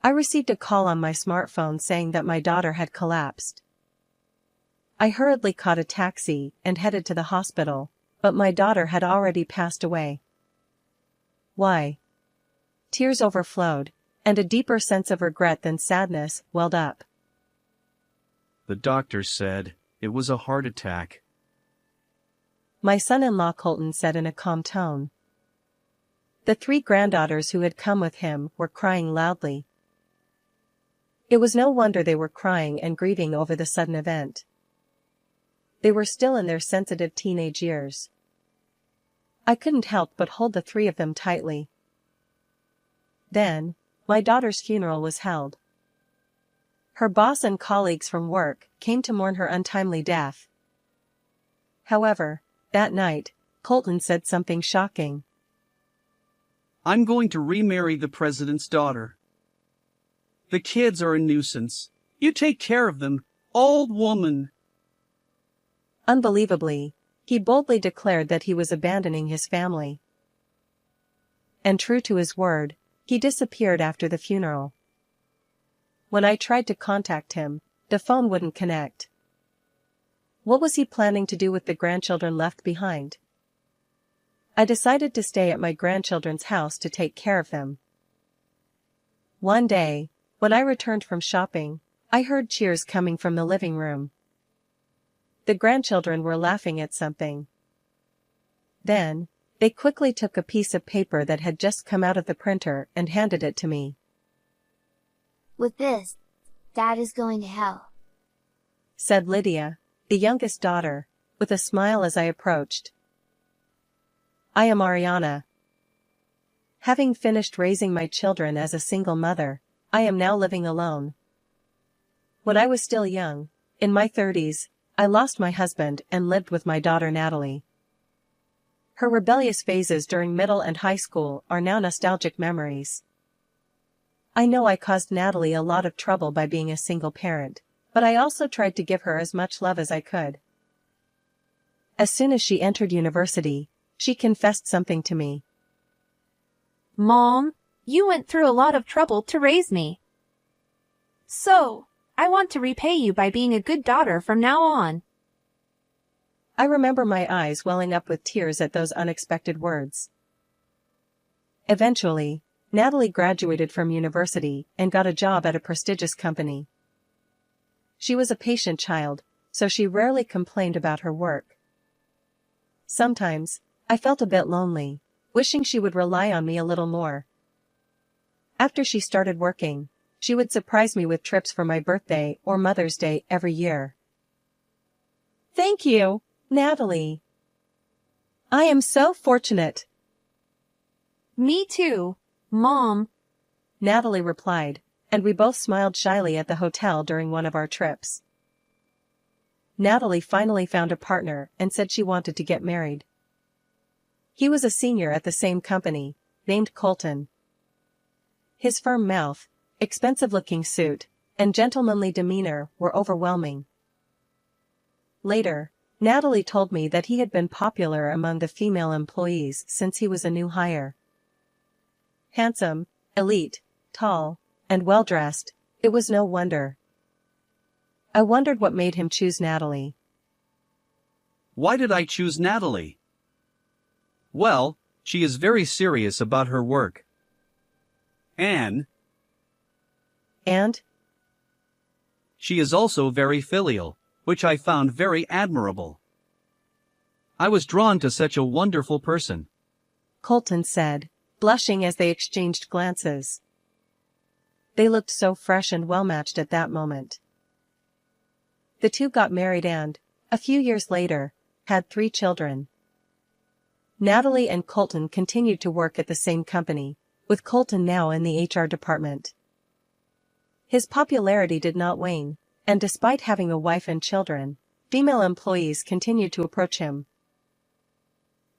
I received a call on my smartphone saying that my daughter had collapsed. I hurriedly caught a taxi and headed to the hospital, but my daughter had already passed away. Why? Tears overflowed, and a deeper sense of regret than sadness welled up. The doctor said it was a heart attack. My son-in-law Colton said in a calm tone. The 3 granddaughters who had come with him were crying loudly. It was no wonder they were crying and grieving over the sudden event. They were still in their sensitive teenage years. I couldn't help but hold the 3 of them tightly. Then, my daughter's funeral was held. Her boss and colleagues from work came to mourn her untimely death. However, that night, Colton said something shocking. I'm going to remarry the president's daughter. The kids are a nuisance. You take care of them, old woman. Unbelievably, he boldly declared that he was abandoning his family. And true to his word, he disappeared after the funeral. When I tried to contact him, the phone wouldn't connect. What was he planning to do with the grandchildren left behind? I decided to stay at my grandchildren's house to take care of them. One day, when I returned from shopping, I heard cheers coming from the living room. The grandchildren were laughing at something. Then, they quickly took a piece of paper that had just come out of the printer and handed it to me. With this, Dad is going to hell, said Lydia, the youngest daughter, with a smile as I approached. I am Ariana. Having finished raising my children as a single mother, I am now living alone. When I was still young, in my 30s, I lost my husband and lived with my daughter Natalie. Her rebellious phases during middle and high school are now nostalgic memories. I know I caused Natalie a lot of trouble by being a single parent, but I also tried to give her as much love as I could. As soon as she entered university, she confessed something to me. Mom, you went through a lot of trouble to raise me. So, I want to repay you by being a good daughter from now on. I remember my eyes welling up with tears at those unexpected words. Eventually, Natalie graduated from university and got a job at a prestigious company. She was a patient child, so she rarely complained about her work. Sometimes, I felt a bit lonely, wishing she would rely on me a little more. After she started working, she would surprise me with trips for my birthday or Mother's Day every year. Thank you, Natalie. I am so fortunate. Me too, Mom, Natalie replied, and we both smiled shyly at the hotel during one of our trips. Natalie finally found a partner and said she wanted to get married. He was a senior at the same company, named Colton. His firm mouth, expensive-looking suit, and gentlemanly demeanor were overwhelming. Later, Natalie told me that he had been popular among the female employees since he was a new hire. Handsome, elite, tall, and well-dressed, it was no wonder. I wondered what made him choose Natalie. Why did I choose Natalie? Well, she is very serious about her work. And she is also very filial, which I found very admirable. I was drawn to such a wonderful person, Colton said, blushing as they exchanged glances. They looked so fresh and well-matched at that moment. The two got married and, a few years later, had 3 children. Natalie and Colton continued to work at the same company, with Colton now in the HR department. His popularity did not wane, and despite having a wife and children, female employees continued to approach him.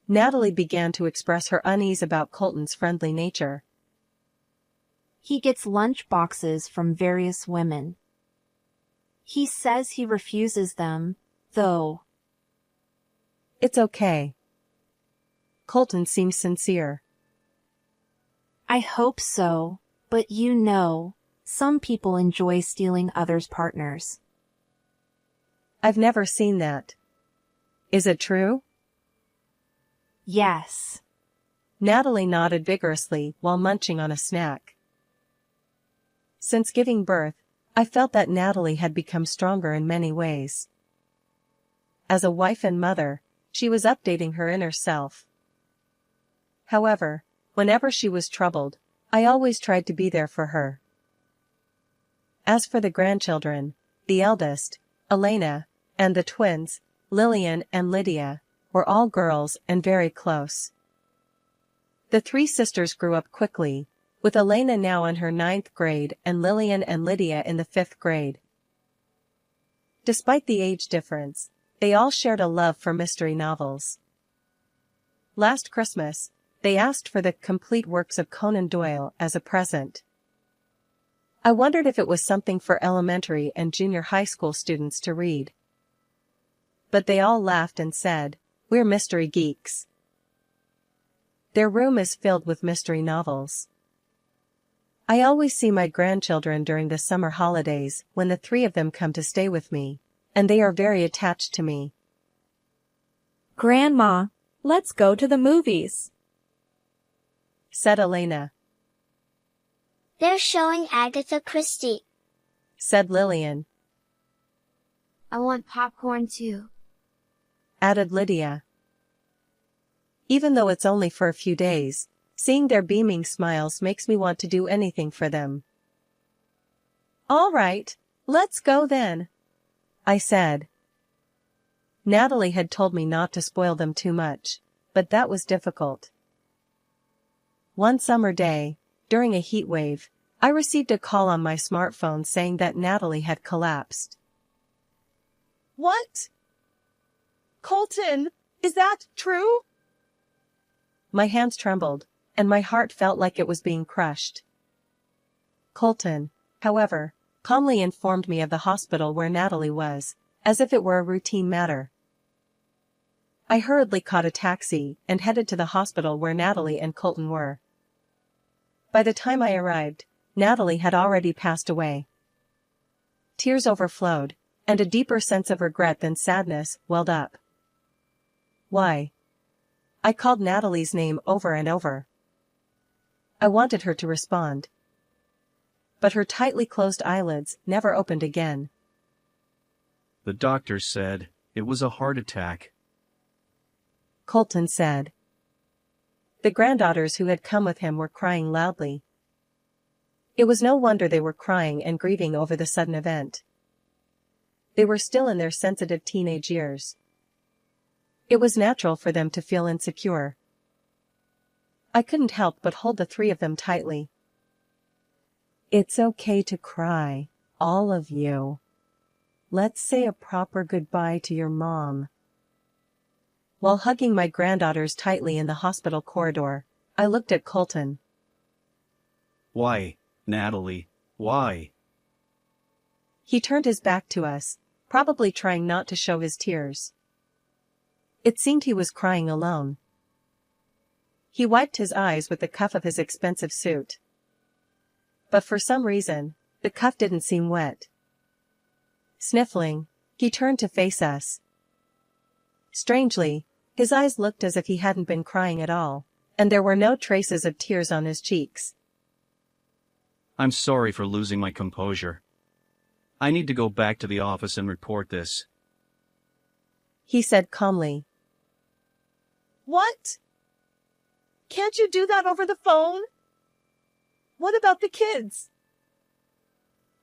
Natalie began to express her unease about Colton's friendly nature. He gets lunch boxes from various women. He says he refuses them, though. It's okay. Colton seems sincere. I hope so, but you know, Some people enjoy stealing others' partners. I've never seen that. Is it true? Yes. Natalie nodded vigorously while munching on a snack. Since giving birth, I felt that Natalie had become stronger in many ways. As a wife and mother, she was updating her inner self. However, whenever she was troubled, I always tried to be there for her. As for the grandchildren, the eldest, Elena, and the twins, Lillian and Lydia, were all girls and very close. The three sisters grew up quickly, with Elena now in her 9th grade and Lillian and Lydia in the 5th grade. Despite the age difference, they all shared a love for mystery novels. Last Christmas, they asked for the complete works of Conan Doyle as a present. I wondered if it was something for elementary and junior high school students to read. But they all laughed and said, "We're mystery geeks." Their room is filled with mystery novels. I always see my grandchildren during the summer holidays when the three of them come to stay with me, and they are very attached to me. "Grandma, let's go to the movies," said Elena. They're showing Agatha Christie, said Lillian. I want popcorn too, added Lydia. Even though it's only for a few days, seeing their beaming smiles makes me want to do anything for them. All right, let's go then, I said. Natalie had told me not to spoil them too much, but that was difficult. One summer day, during a heat wave, I received a call on my smartphone saying that Natalie had collapsed. What? Colton, is that true? My hands trembled, and my heart felt like it was being crushed. Colton, however, calmly informed me of the hospital where Natalie was, as if it were a routine matter. I hurriedly caught a taxi and headed to the hospital where Natalie and Colton were. By the time I arrived, Natalie had already passed away. Tears overflowed, and a deeper sense of regret than sadness welled up. Why? I called Natalie's name over and over. I wanted her to respond. But her tightly closed eyelids never opened again. The doctor said it was a heart attack, Colton said. The granddaughters who had come with him were crying loudly. It was no wonder they were crying and grieving over the sudden event. They were still in their sensitive teenage years. It was natural for them to feel insecure. I couldn't help but hold the three of them tightly. It's okay to cry, all of you. Let's say a proper goodbye to your mom. While hugging my granddaughters tightly in the hospital corridor, I looked at Colton. Why, Natalie, why? He turned his back to us, probably trying not to show his tears. It seemed he was crying alone. He wiped his eyes with the cuff of his expensive suit. But for some reason, the cuff didn't seem wet. Sniffling, he turned to face us. Strangely, his eyes looked as if he hadn't been crying at all, and there were no traces of tears on his cheeks. I'm sorry for losing my composure. I need to go back to the office and report this, he said calmly. What? Can't you do that over the phone? What about the kids?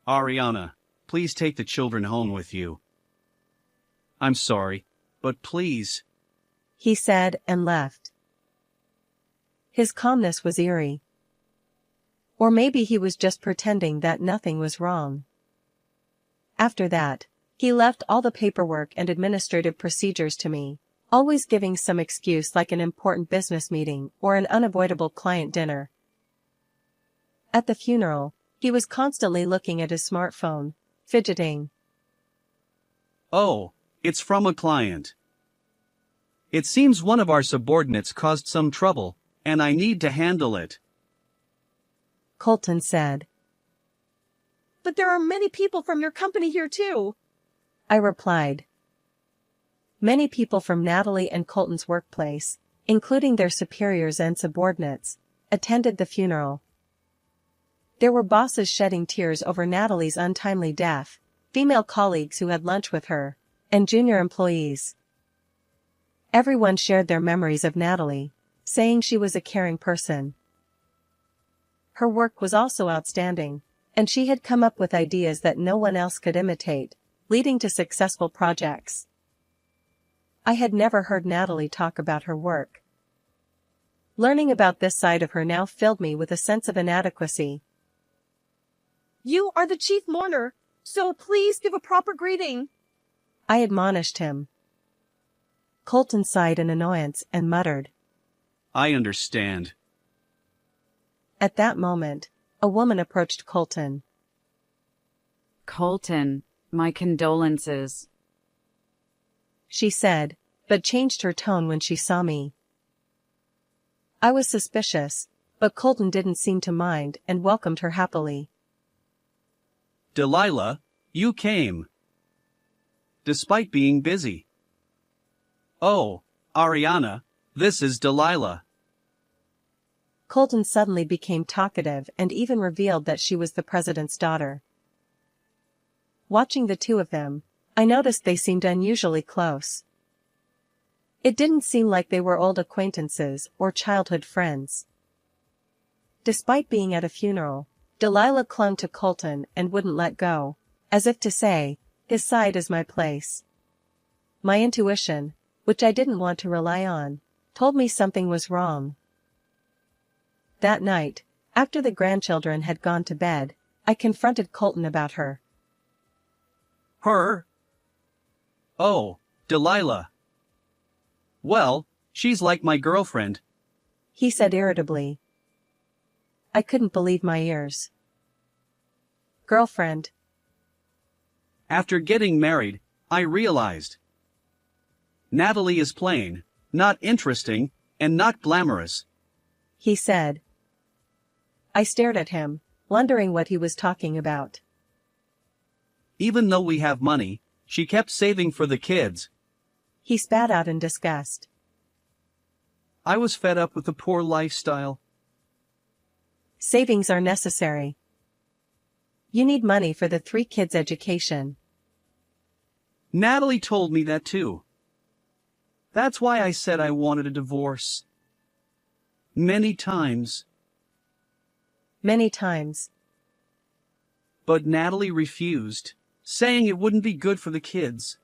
Ariana, please take the children home with you. I'm sorry, but please, he said and left. His calmness was eerie. Or maybe he was just pretending that nothing was wrong. After that, he left all the paperwork and administrative procedures to me, always giving some excuse like an important business meeting or an unavoidable client dinner. At the funeral, he was constantly looking at his smartphone, fidgeting. Oh, it's from a client. It seems one of our subordinates caused some trouble, and I need to handle it, Colton said. But there are many people from your company here too, I replied. Many people from Natalie and Colton's workplace, including their superiors and subordinates, attended the funeral. There were bosses shedding tears over Natalie's untimely death, female colleagues who had lunch with her, and junior employees. Everyone shared their memories of Natalie, saying she was a caring person. Her work was also outstanding, and she had come up with ideas that no one else could imitate, leading to successful projects. I had never heard Natalie talk about her work. Learning about this side of her now filled me with a sense of inadequacy. You are the chief mourner, so please give a proper greeting, I admonished him. Colton sighed in annoyance and muttered. I understand. At that moment, a woman approached Colton. Colton, my condolences. She said, but changed her tone when she saw me. I was suspicious, but Colton didn't seem to mind and welcomed her happily. Delilah, you came. Despite being busy. Oh, Ariana, this is Delilah. Colton suddenly became talkative and even revealed that she was the president's daughter. Watching the two of them, I noticed they seemed unusually close. It didn't seem like they were old acquaintances or childhood friends. Despite being at a funeral, Delilah clung to Colton and wouldn't let go, as if to say, his side is my place. My intuition, which I didn't want to rely on, told me something was wrong. That night, after the grandchildren had gone to bed, I confronted Colton about her. Her? Oh, Delilah. Well, she's like my girlfriend, he said irritably. I couldn't believe my ears. Girlfriend. After getting married, I realized. Natalie is plain, not interesting, and not glamorous, he said. I stared at him, wondering what he was talking about. Even though we have money, she kept saving for the kids. He spat out in disgust. I was fed up with the poor lifestyle. Savings are necessary. You need money for the 3 kids' education. Natalie told me that too. That's why I said I wanted a divorce. Many times. Many times. But Natalie refused, saying it wouldn't be good for the kids.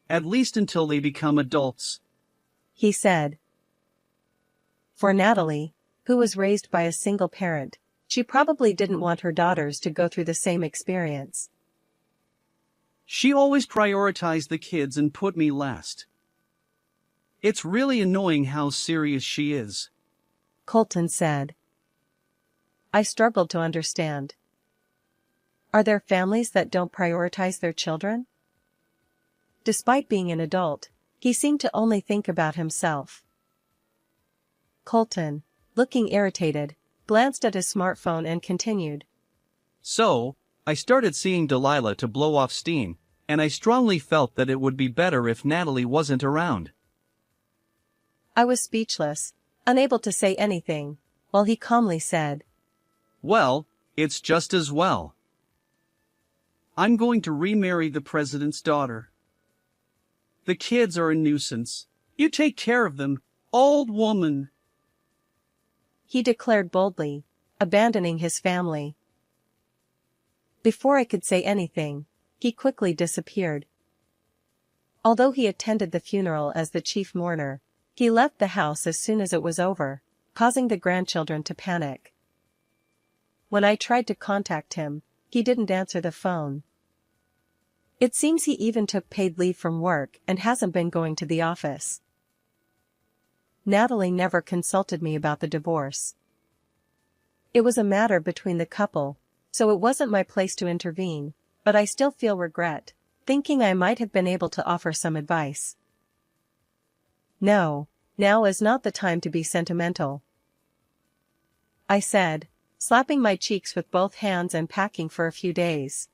At least until they become adults, he said. For Natalie, who was raised by a single parent, she probably didn't want her daughters to go through the same experience. She always prioritized the kids and put me last. It's really annoying how serious she is, Colton said. I struggled to understand. Are there families that don't prioritize their children? Despite being an adult, he seemed to only think about himself. Colton, looking irritated, glanced at his smartphone and continued. So, I started seeing Delilah to blow off steam, and I strongly felt that it would be better if Natalie wasn't around. I was speechless, unable to say anything, while he calmly said, Well, it's just as well. I'm going to remarry the president's daughter. The kids are a nuisance. You take care of them, old woman, he declared boldly, abandoning his family. Before I could say anything, he quickly disappeared. Although he attended the funeral as the chief mourner, he left the house as soon as it was over, causing the grandchildren to panic. When I tried to contact him, he didn't answer the phone. It seems he even took paid leave from work and hasn't been going to the office. Natalie never consulted me about the divorce. It was a matter between the couple, so it wasn't my place to intervene, but I still feel regret, thinking I might have been able to offer some advice. No, now is not the time to be sentimental, I said, slapping my cheeks with both hands and packing for a few days.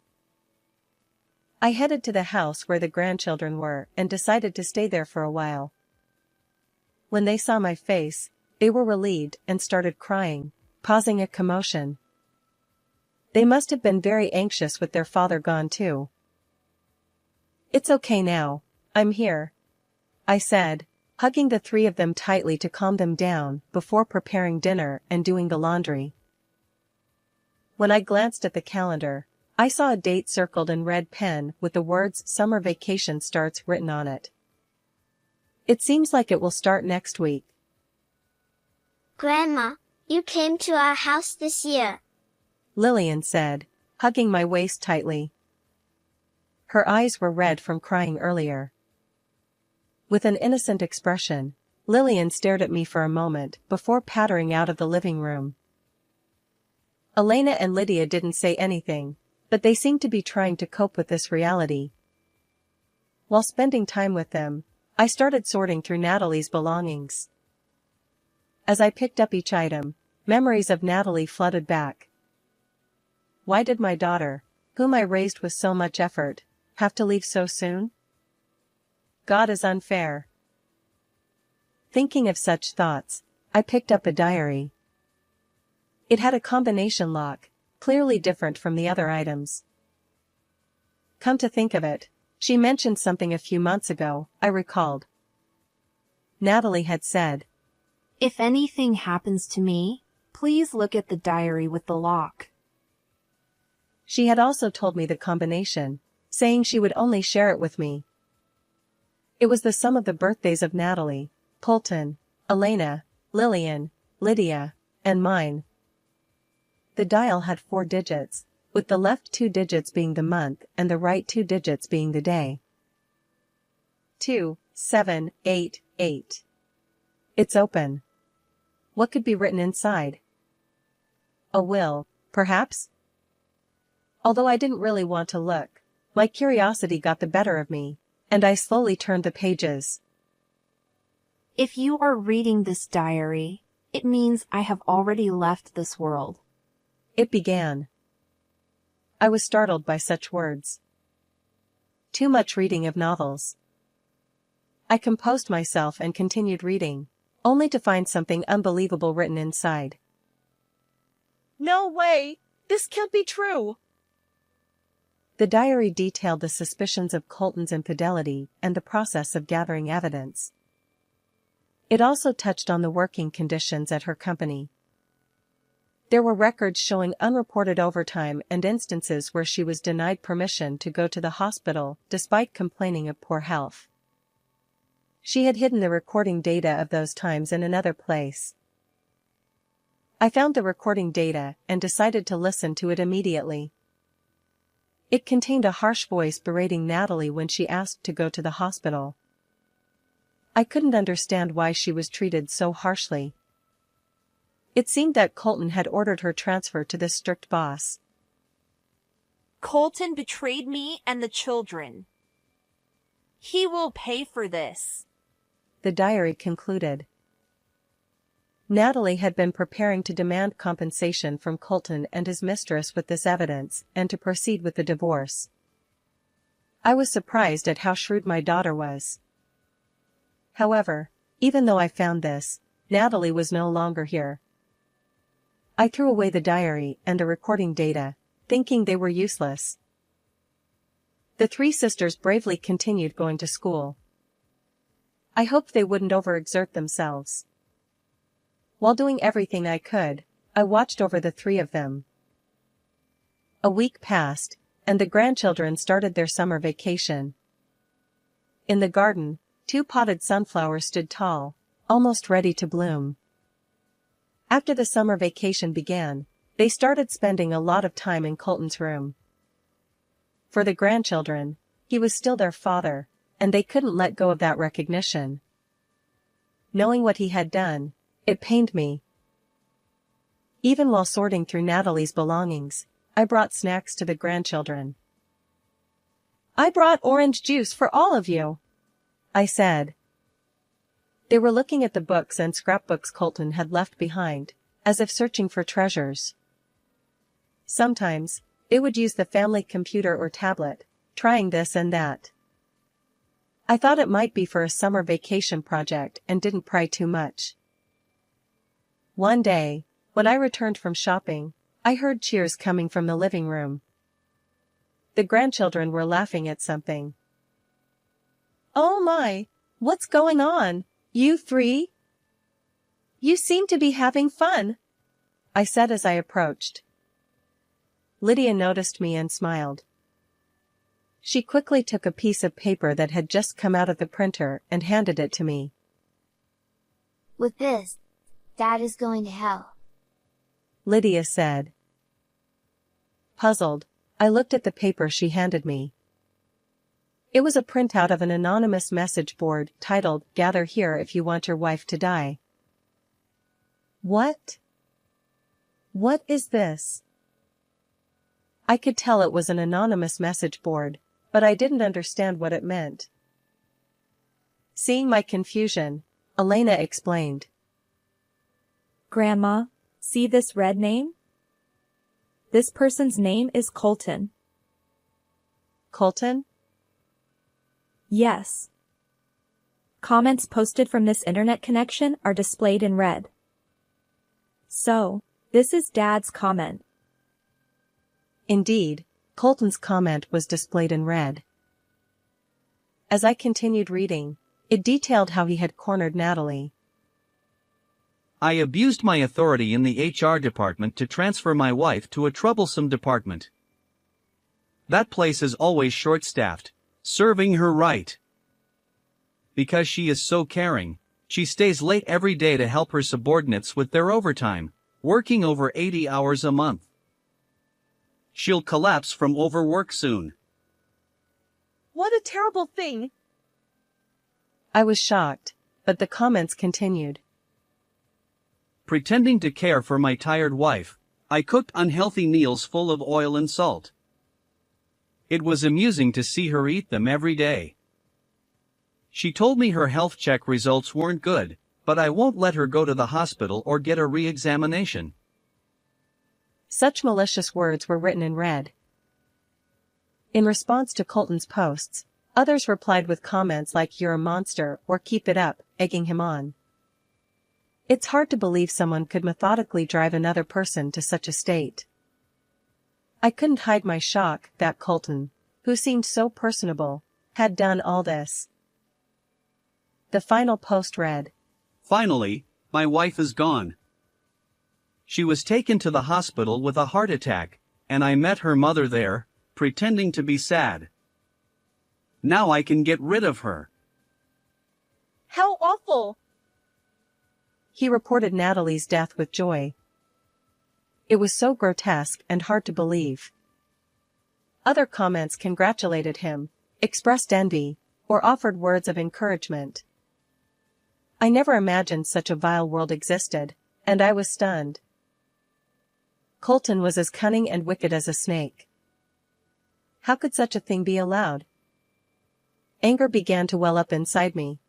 I headed to the house where the grandchildren were and decided to stay there for a while. When they saw my face, they were relieved and started crying, causing a commotion. They must have been very anxious with their father gone too. "It's okay now, I'm here," I said, hugging the three of them tightly to calm them down before preparing dinner and doing the laundry. When I glanced at the calendar, I saw a date circled in red pen with the words "Summer Vacation Starts" written on it. It seems like it will start next week. Grandma, you came to our house this year. Lillian said, hugging my waist tightly. Her eyes were red from crying earlier. With an innocent expression, Lillian stared at me for a moment before pattering out of the living room. Elena and Lydia didn't say anything, but they seemed to be trying to cope with this reality. While spending time with them, I started sorting through Natalie's belongings. As I picked up each item, memories of Natalie flooded back. Why did my daughter, whom I raised with so much effort, have to leave so soon? God is unfair. Thinking of such thoughts, I picked up a diary. It had a combination lock, clearly different from the other items. Come to think of it, she mentioned something a few months ago, I recalled. Natalie had said, "If anything happens to me, please look at the diary with the lock." She had also told me the combination, saying she would only share it with me. It was the sum of the birthdays of Natalie, Colton, Elena, Lillian, Lydia, and mine. The dial had 4 digits, with the left 2 digits being the month and the right 2 digits being the day. 2788. It's open. What could be written inside? A will, perhaps? Although I didn't really want to look, my curiosity got the better of me, and I slowly turned the pages. If you are reading this diary, it means I have already left this world. It began. I was startled by such words. Too much reading of novels. I composed myself and continued reading, only to find something unbelievable written inside. No way! This can't be true! The diary detailed the suspicions of Colton's infidelity and the process of gathering evidence. It also touched on the working conditions at her company. There were records showing unreported overtime and instances where she was denied permission to go to the hospital despite complaining of poor health. She had hidden the recording data of those times in another place. I found the recording data and decided to listen to it immediately. It contained a harsh voice berating Natalie when she asked to go to the hospital. I couldn't understand why she was treated so harshly. It seemed that Colton had ordered her transfer to this strict boss. "Colton betrayed me and the children. He will pay for this," the diary concluded. Natalie had been preparing to demand compensation from Colton and his mistress with this evidence and to proceed with the divorce. I was surprised at how shrewd my daughter was. However, even though I found this, Natalie was no longer here. I threw away the diary and the recording data, thinking they were useless. The 3 sisters bravely continued going to school. I hoped they wouldn't overexert themselves. While doing everything I could, I watched over the 3 of them. A week passed, and the grandchildren started their summer vacation. In the garden, 2 potted sunflowers stood tall, almost ready to bloom. After the summer vacation began, they started spending a lot of time in Colton's room. For the grandchildren, he was still their father, and they couldn't let go of that recognition. Knowing what he had done, it pained me. Even while sorting through Natalie's belongings, I brought snacks to the grandchildren. "I brought orange juice for all of you," I said. They were looking at the books and scrapbooks Colton had left behind, as if searching for treasures. Sometimes, it would use the family computer or tablet, trying this and that. I thought it might be for a summer vacation project and didn't pry too much. One day, when I returned from shopping, I heard cheers coming from the living room. The grandchildren were laughing at something. Oh my, what's going on, you three? You seem to be having fun, I said as I approached. Lydia noticed me and smiled. She quickly took a piece of paper that had just come out of the printer and handed it to me. With this, Dad is going to hell, Lydia said. Puzzled, I looked at the paper she handed me. It was a printout of an anonymous message board titled, "Gather here if you want your wife to die." What? What is this? I could tell it was an anonymous message board, but I didn't understand what it meant. Seeing my confusion, Elena explained. Grandma, see this red name? This person's name is Colton. Colton? Yes. Comments posted from this internet connection are displayed in red. So, this is Dad's comment. Indeed, Colton's comment was displayed in red. As I continued reading, it detailed how he had cornered Natalie. I abused my authority in the HR department to transfer my wife to a troublesome department. That place is always short-staffed, serving her right. Because she is so caring, she stays late every day to help her subordinates with their overtime, working over 80 hours a month. She'll collapse from overwork soon. What a terrible thing. I was shocked, but the comments continued. Pretending to care for my tired wife, I cooked unhealthy meals full of oil and salt. It was amusing to see her eat them every day. She told me her health check results weren't good, but I won't let her go to the hospital or get a re-examination. Such malicious words were written in red. In response to Colton's posts, others replied with comments like "You're a monster" or "Keep it up," egging him on. It's hard to believe someone could methodically drive another person to such a state. I couldn't hide my shock that Colton, who seemed so personable, had done all this. The final post read, Finally, my wife is gone. She was taken to the hospital with a heart attack, and I met her mother there, pretending to be sad. Now I can get rid of her. How awful. He reported Natalie's death with joy. It was so grotesque and hard to believe. Other comments congratulated him, expressed envy, or offered words of encouragement. I never imagined such a vile world existed, and I was stunned. Colton was as cunning and wicked as a snake. How could such a thing be allowed? Anger began to well up inside me.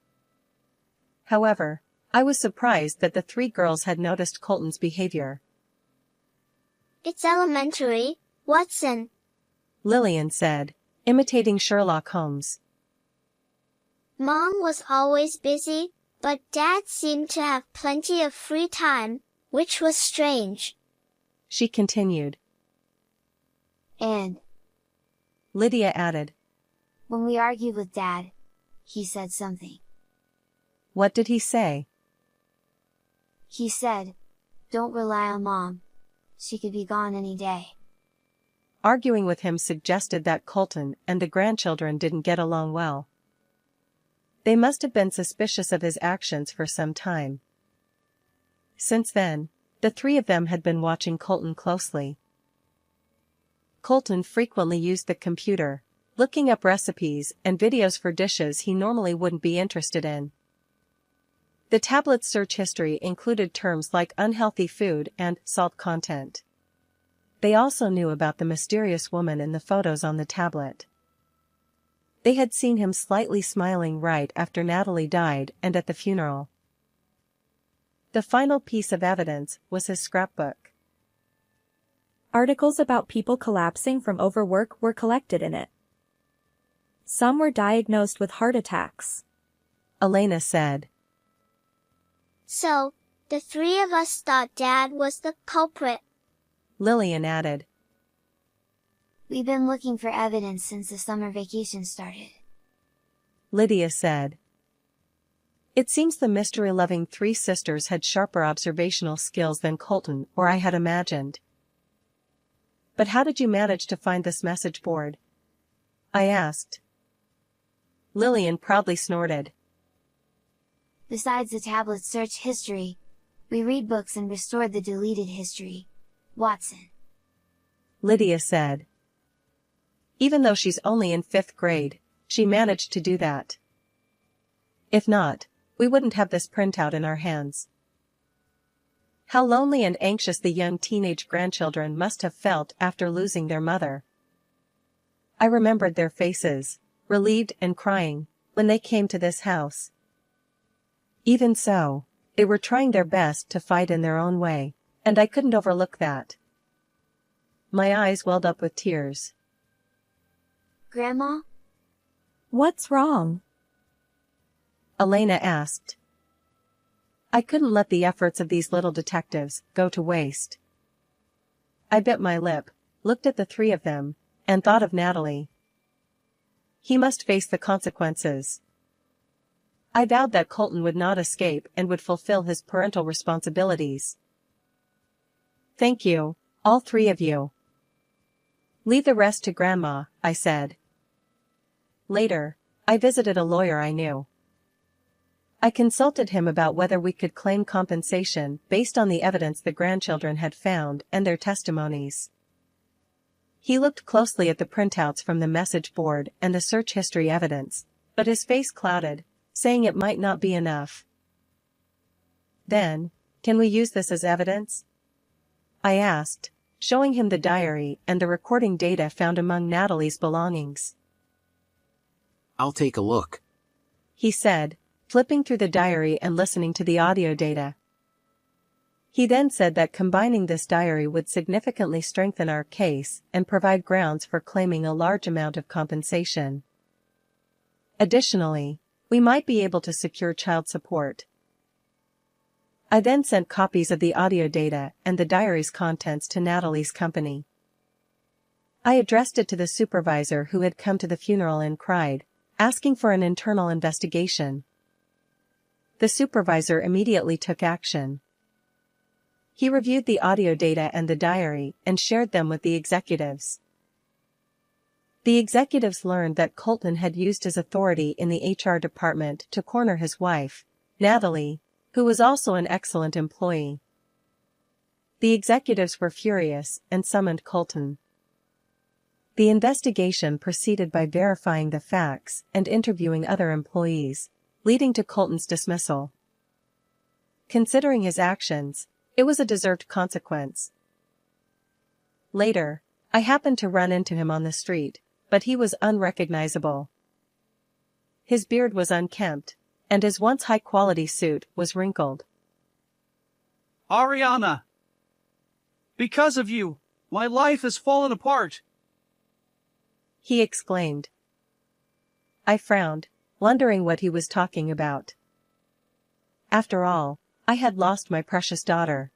However, I was surprised that the three girls had noticed Colton's behavior. It's elementary, Watson, Lillian said, imitating Sherlock Holmes. Mom was always busy, but Dad seemed to have plenty of free time, which was strange. She continued. And Lydia added. When we argued with Dad, he said something. What did he say? He said, "Don't rely on Mom. She could be gone any day." Arguing with him suggested that Colton and the grandchildren didn't get along well. They must have been suspicious of his actions for some time. Since then, the three of them had been watching Colton closely. Colton frequently used the computer, looking up recipes and videos for dishes he normally wouldn't be interested in. The tablet's search history included terms like unhealthy food and salt content. They also knew about the mysterious woman in the photos on the tablet. They had seen him slightly smiling right after Natalie died and at the funeral. The final piece of evidence was his scrapbook. Articles about people collapsing from overwork were collected in it. Some were diagnosed with heart attacks. Elena said. So, the three of us thought Dad was the culprit. Lillian added. We've been looking for evidence since the summer vacation started. Lydia said. It seems the mystery-loving three sisters had sharper observational skills than Colton or I had imagined. But how did you manage to find this message board? I asked. Lillian proudly snorted. Besides the tablet's search history, we read books and restored the deleted history. Watson. Lydia said. Even though she's only in 5th grade, she managed to do that. If not, we wouldn't have this printout in our hands. How lonely and anxious the young teenage grandchildren must have felt after losing their mother. I remembered their faces, relieved and crying, when they came to this house. Even so, they were trying their best to fight in their own way, and I couldn't overlook that. My eyes welled up with tears. Grandma? What's wrong? Elena asked. I couldn't let the efforts of these little detectives go to waste. I bit my lip, looked at the three of them, and thought of Natalie. He must face the consequences. I vowed that Colton would not escape and would fulfill his parental responsibilities. Thank you, all three of you. Leave the rest to Grandma, I said. Later, I visited a lawyer I knew. I consulted him about whether we could claim compensation based on the evidence the grandchildren had found and their testimonies. He looked closely at the printouts from the message board and the search history evidence, but his face clouded, saying it might not be enough. Then, can we use this as evidence? I asked, showing him the diary and the recording data found among Natalie's belongings. I'll take a look, he said, flipping through the diary and listening to the audio data. He then said that combining this diary would significantly strengthen our case and provide grounds for claiming a large amount of compensation. Additionally, we might be able to secure child support. I then sent copies of the audio data and the diary's contents to Natalie's company. I addressed it to the supervisor who had come to the funeral and cried, asking for an internal investigation. The supervisor immediately took action. He reviewed the audio data and the diary and shared them with the executives. The executives learned that Colton had used his authority in the HR department to corner his wife, Natalie, who was also an excellent employee. The executives were furious and summoned Colton. The investigation proceeded by verifying the facts and interviewing other employees, leading to Colton's dismissal. Considering his actions, it was a deserved consequence. Later, I happened to run into him on the street, but he was unrecognizable. His beard was unkempt, and his once high-quality suit was wrinkled. Ariana! Because of you, my life has fallen apart! He exclaimed. I frowned, wondering what he was talking about. After all, I had lost my precious daughter.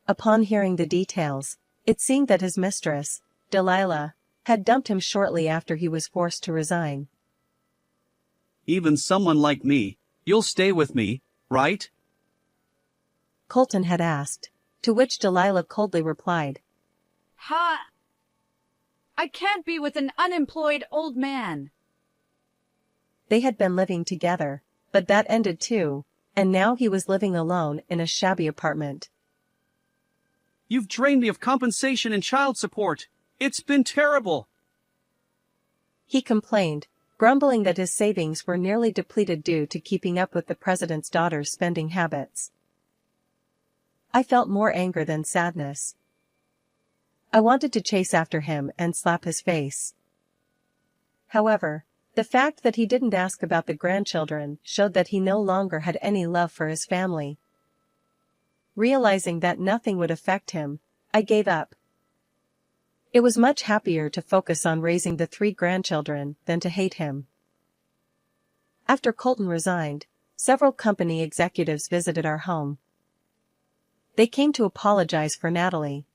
Upon hearing the details, it seemed that his mistress, Delilah, had dumped him shortly after he was forced to resign. Even someone like me, you'll stay with me, right? Colton had asked, to which Delilah coldly replied. Ha! I can't be with an unemployed old man. They had been living together, but that ended too, and now he was living alone in a shabby apartment. You've drained me of compensation and child support. It's been terrible. He complained, grumbling that his savings were nearly depleted due to keeping up with the president's daughter's spending habits. I felt more anger than sadness. I wanted to chase after him and slap his face. However, the fact that he didn't ask about the grandchildren showed that he no longer had any love for his family. Realizing that nothing would affect him, I gave up. It was much happier to focus on raising the 3 grandchildren than to hate him. After Colton resigned, several company executives visited our home. They came to apologize for Natalie.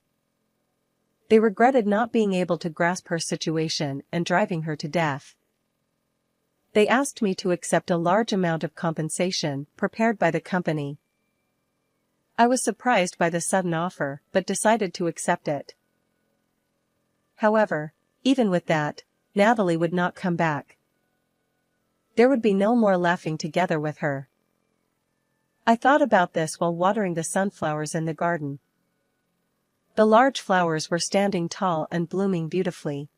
They regretted not being able to grasp her situation and driving her to death. They asked me to accept a large amount of compensation prepared by the company. I was surprised by the sudden offer, but decided to accept it. However, even with that, Natalie would not come back. There would be no more laughing together with her. I thought about this while watering the sunflowers in the garden. The large flowers were standing tall and blooming beautifully.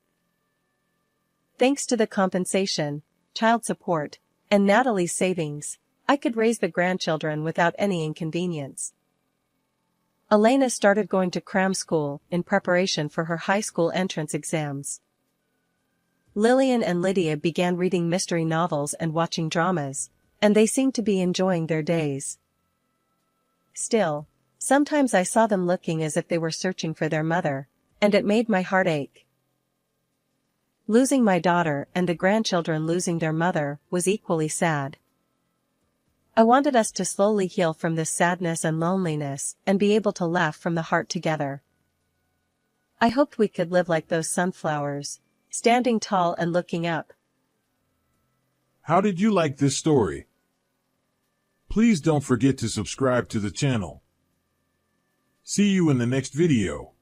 Thanks to the compensation, child support, and Natalie's savings, I could raise the grandchildren without any inconvenience. Elena started going to cram school in preparation for her high school entrance exams. Lillian and Lydia began reading mystery novels and watching dramas, and they seemed to be enjoying their days. Still, sometimes I saw them looking as if they were searching for their mother, and it made my heart ache. Losing my daughter and the grandchildren losing their mother was equally sad. I wanted us to slowly heal from this sadness and loneliness and be able to laugh from the heart together. I hoped we could live like those sunflowers, standing tall and looking up. How did you like this story? Please don't forget to subscribe to the channel. See you in the next video.